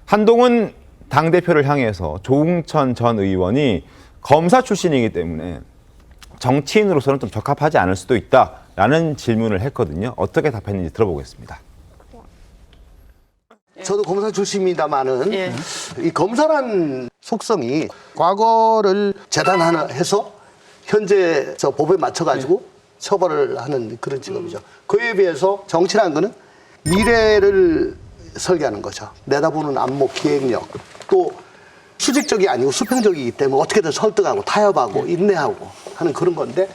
한동훈 당대표를 향해서 조응천 전 의원이 검사 출신이기 때문에 정치인으로서는 좀 적합하지 않을 수도 있다라는 질문을 했거든요. 어떻게 답했는지 들어보겠습니다. 저도 검사 출신입니다만은 이 검사란 속성이 과거를 재단해서 현재 저 법에 맞춰가지고 처벌을 하는 그런 직업이죠. 그에 비해서 정치라는 거는 미래를 설계하는 거죠. 내다보는 안목, 기획력, 또 수직적이 아니고 수평적이기 때문에 어떻게든 설득하고 타협하고 인내하고 하는 그런 건데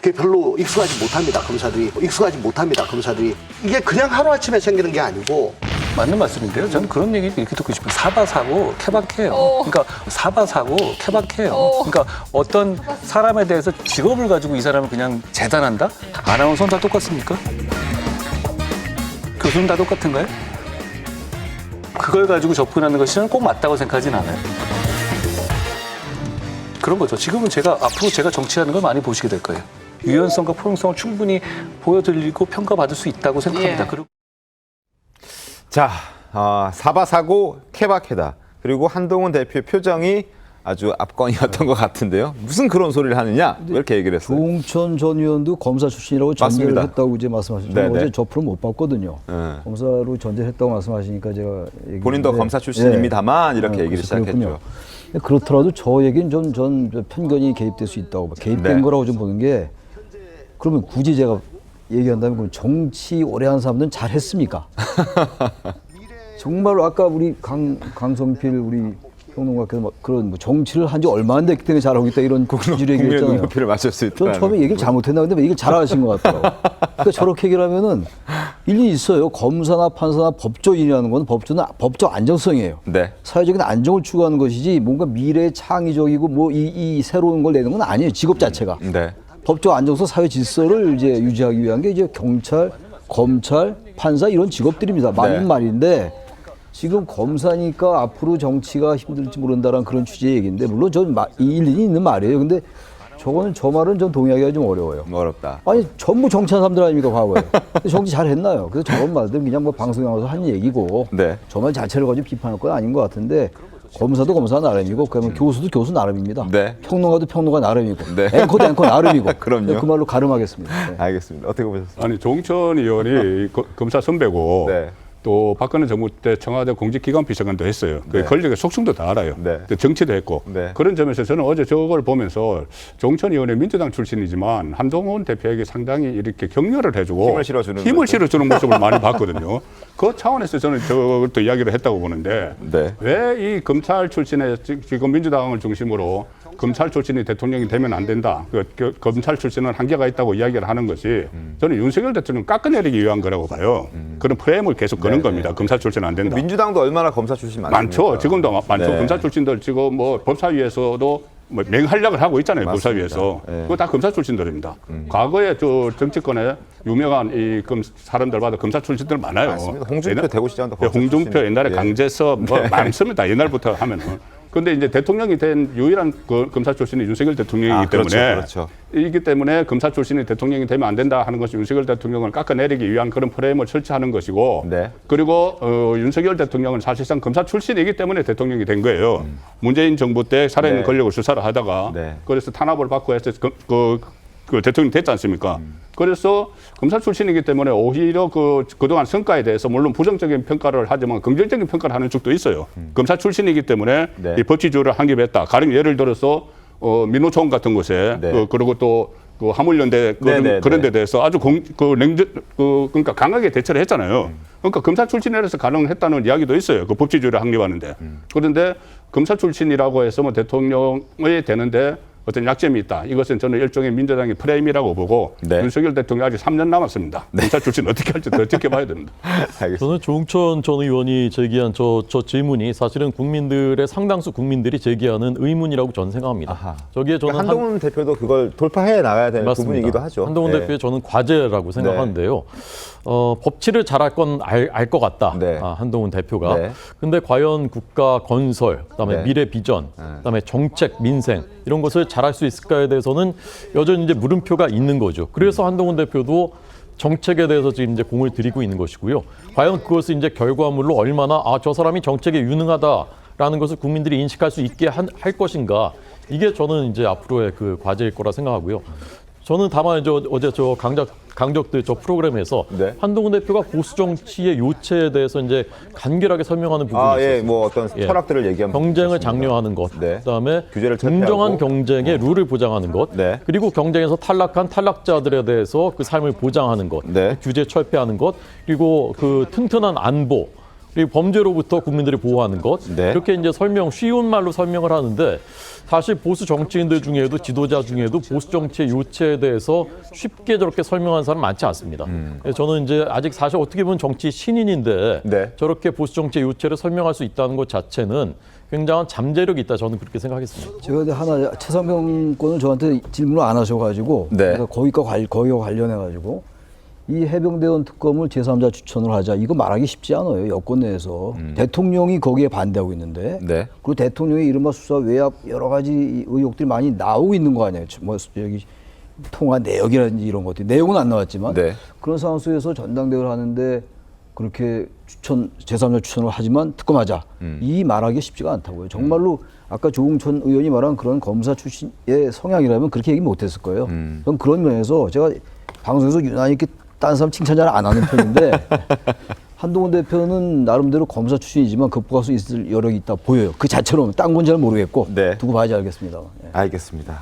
그게 별로 익숙하지 못합니다, 검사들이. 익숙하지 못합니다, 검사들이. 이게 그냥 하루아침에 생기는 게 아니고. 맞는 말씀인데요. 저는 그런 얘기 이렇게 듣고 싶어요. 사바사고 케바케예요. 그러니까 사바사고 케바케예요. 그러니까 어떤 사람에 대해서 직업을 가지고 이 사람을 그냥 재단한다? 아나운서는 다 똑같습니까? 교수는 다 똑같은가요? 그걸 가지고 접근하는 것이 저는 꼭 맞다고 생각하진 않아요. 그런 거죠. 지금은 앞으로 제가 정치하는 걸 많이 보시게 될 거예요. 유연성과 포용성을 충분히 보여드리고 평가받을 수 있다고 생각합니다. 그리고 자, 사바사고 케바케다. 그리고 한동훈 대표의 표정이 아주 압권이었던 것 같은데요. 무슨 그런 소리를 하느냐? 이렇게 얘기를 했어요. 조응천 전 의원도 검사 출신이라고 전제를 맞습니다. 했다고 이제 말씀하셨죠. 네네. 어제 저 프로 못 봤거든요. 네. 검사로 전제를 했다고 말씀하시니까 제가 얘기했는데, 본인도 검사 출신입니다만 이렇게 얘기를 그래서 그렇군요. 시작했죠. 그렇더라도 저 얘기는 전 편견이 개입될 수 있다고 개입된 네. 거라고 좀 보는 게 그러면 굳이 제가 얘기한다면 그럼 정치 오래 한 사람들은 잘했습니까? 정말로 아까 우리 강성필 우리 평론가께서 막 그런 뭐 정치를 한 지 얼마 안 됐기 때문에 잘하고 있다 이런 취지로 국민의 얘기했잖아요. 눈높이를 맞출 수 있다. 전 처음에 얘기를 잘못했나 근데 얘기를 잘하신 것 같아요. 그러니까 저렇게 얘기를 하면은 일리 있어요. 검사나 판사나 법조인이라는 건 법적 안정성이에요. 네. 사회적인 안정을 추구하는 것이지 뭔가 미래 창의적이고 뭐 이 새로운 걸 내는 건 아니에요. 직업 자체가. 네. 법적 안정성, 사회 질서를 이제 유지하기 위한 게 이제 경찰, 검찰, 판사 이런 직업들입니다. 맞는 네. 말인데 지금 검사니까 앞으로 정치가 힘들지 모른다라는 그런 취지의 얘기인데 물론 전 일리는 있는 말이에요. 근데 저 말은 전 동의하기가 좀 어려워요. 어렵다. 아니 전부 정치한 사람들 아닙니까 과거에. 근데 정치 잘했나요? 그래서 저런 말들 그냥 뭐 방송에 나와서 한 얘기고 네. 저 말 자체를 가지고 비판할 건 아닌 것 같은데 검사도 검사 나름이고 그러면 교수도 교수 나름입니다. 네. 평론가도 평론가 나름이고 네. 앵커도 앵커 나름이고. 그럼요. 그 말로 가름하겠습니다. 네. 알겠습니다. 어떻게 보셨어요? 아니 조응천 의원이 검사 선배고 네. 또 박근혜 정부 때 청와대 공직기관 비서관도 했어요. 그 네. 권력의 속성도 다 알아요. 네. 또 정치도 했고 네. 그런 점에서 저는 어제 저걸 보면서 조응천 의원이 민주당 출신이지만 한동훈 대표에게 상당히 이렇게 격려를 해주고 힘을 실어주는 모습을 많이 봤거든요. 그 차원에서 저는 저것도 이야기를 했다고 보는데 네. 왜 이 검찰 출신의 지금 민주당을 중심으로 검찰 출신이 대통령이 되면 안 된다. 검찰 출신은 한계가 있다고 이야기를 하는 것이 저는 윤석열 대통령 깎아내리기 위한 거라고 봐요. 그런 프레임을 계속 거는 겁니다. 검찰 출신은 안 된다. 민주당도 얼마나 검사 출신 많습니까? 많죠. 지금도 많죠. 네. 검사 출신들 지금 뭐 법사위에서도 뭐 맹활약을 하고 있잖아요. 맞습니다. 법사위에서. 네. 그거 다 검사 출신들입니다. 과거에 저 정치권에 유명한 이 사람들마다 검사 출신들 많아요. 맞습니다. 홍준표 대구시장도 네, 검사 홍준표 출신이에요. 옛날에 예. 강제서 뭐 많습니다. 옛날부터 하면은. 근데 이제 대통령이 된 유일한 검사 출신이 윤석열 대통령이기 때문에 그렇죠. 이기 때문에 검사 출신이 대통령이 되면 안 된다 하는 것이 윤석열 대통령을 깎아내리기 위한 그런 프레임을 설치하는 것이고 네. 그리고 윤석열 대통령은 사실상 검사 출신이기 때문에 대통령이 된 거예요. 문재인 정부 때 살아있는 네. 권력을 수사를 하다가 네. 그래서 탄압을 받고 해서 그 대통령이 됐지 않습니까? 그래서 검사 출신이기 때문에 오히려 그동안 성과에 대해서 물론 부정적인 평가를 하지만 긍정적인 평가를 하는 쪽도 있어요. 검사 출신이기 때문에 네. 이 법치주의를 확립했다. 가령 예를 들어서 민노총 같은 곳에 네. 그리고 또 그 화물연대 네. 그런 데 대해서 아주 그러니까 강하게 대처를 했잖아요. 그러니까 검사 출신이라서 가능했다는 이야기도 있어요. 그 법치주의를 확립하는데. 그런데 검사 출신이라고 해서 뭐 대통령이 되는데 어떤 약점이 있다. 이것은 저는 일종의 민주당의 프레임이라고 보고 네. 윤석열 대통령 아직 3년 남았습니다. 검사 출신 어떻게 할지 더 지켜봐야 됩니다. 알겠습니다. 저는 조응천 전 의원이 제기한 저 질문이 사실은 국민들의 상당수 국민들이 제기하는 의문이라고 저는 생각합니다. 아하. 저기에 저는 한동훈 대표도 그걸 돌파해 나가야 되는 부분이기도 하죠. 한동훈 네. 대표의 저는 과제라고 생각하는데요. 법치를 잘할 건 알 것 같다. 네. 한동훈 대표가. 네. 근데 과연 국가 건설, 그다음에 네. 미래 비전, 그다음에 정책, 민생 이런 것을 잘할 수 있을까에 대해서는 여전히 이제 물음표가 있는 거죠. 그래서 한동훈 대표도 정책에 대해서 지금 이제 공을 들이고 있는 것이고요. 과연 그것을 이제 결과물로 얼마나 저 사람이 정책에 유능하다라는 것을 국민들이 인식할 수 있게 할 것인가. 이게 저는 이제 앞으로의 그 과제일 거라 생각하고요. 저는 다만 어제 강적들 프로그램에서 네. 한동훈 대표가 보수 정치의 요체에 대해서 이제 간결하게 설명하는 부분이 있었어요. 예, 뭐 어떤 철학들을 얘기하면 경쟁을 좋겠습니다. 장려하는 것, 네. 그다음에 규제를 공정한 철폐하고. 경쟁의 룰을 보장하는 것, 네. 그리고 경쟁에서 탈락한 탈락자들에 대해서 그 삶을 보장하는 것, 네. 규제 철폐하는 것, 그리고 그 튼튼한 안보, 그리고 범죄로부터 국민들을 보호하는 것, 네. 이렇게 이제 쉬운 말로 설명을 하는데 사실 보수 정치인들 중에도 지도자 중에도 보수 정치의 요체에 대해서 쉽게 저렇게 설명하는 사람 많지 않습니다. 그래서 저는 이제 아직 사실 어떻게 보면 정치 신인인데 네. 저렇게 보수 정치의 요체를 설명할 수 있다는 것 자체는 굉장한 잠재력이 있다. 저는 그렇게 생각했습니다. 제가 근데 하나 최상병 거는 저한테 질문을 안 하셔가지고 네. 그래서 거기와 관련해가지고 이 해병대원 특검을 제3자 추천을 하자 이거 말하기 쉽지 않아요. 여권 내에서 대통령이 거기에 반대하고 있는데 네. 그리고 대통령의 이른바 수사 외압 여러 가지 의혹들이 많이 나오고 있는 거 아니에요. 뭐 여기 통화 내역이라든지 이런 것들 내용은 안 나왔지만 네. 그런 상황 속에서 전당대회를 하는데 그렇게 제3자 추천을 하지만 특검하자 이 말하기 쉽지가 않다고요. 정말로 아까 조응천 의원이 말한 그런 검사 출신의 성향이라면 그렇게 얘기 못했을 거예요. 저는 그런 면에서 제가 방송에서 유난히 이렇게 딴 사람 칭찬 잘 안 하는 편인데 한동훈 대표는 나름대로 검사 출신이지만 극복할 수 있을 여력이 있다 보여요. 그 자체로는 딴 건 잘 모르겠고 네. 두고 봐야지 알겠습니다. 예. 알겠습니다.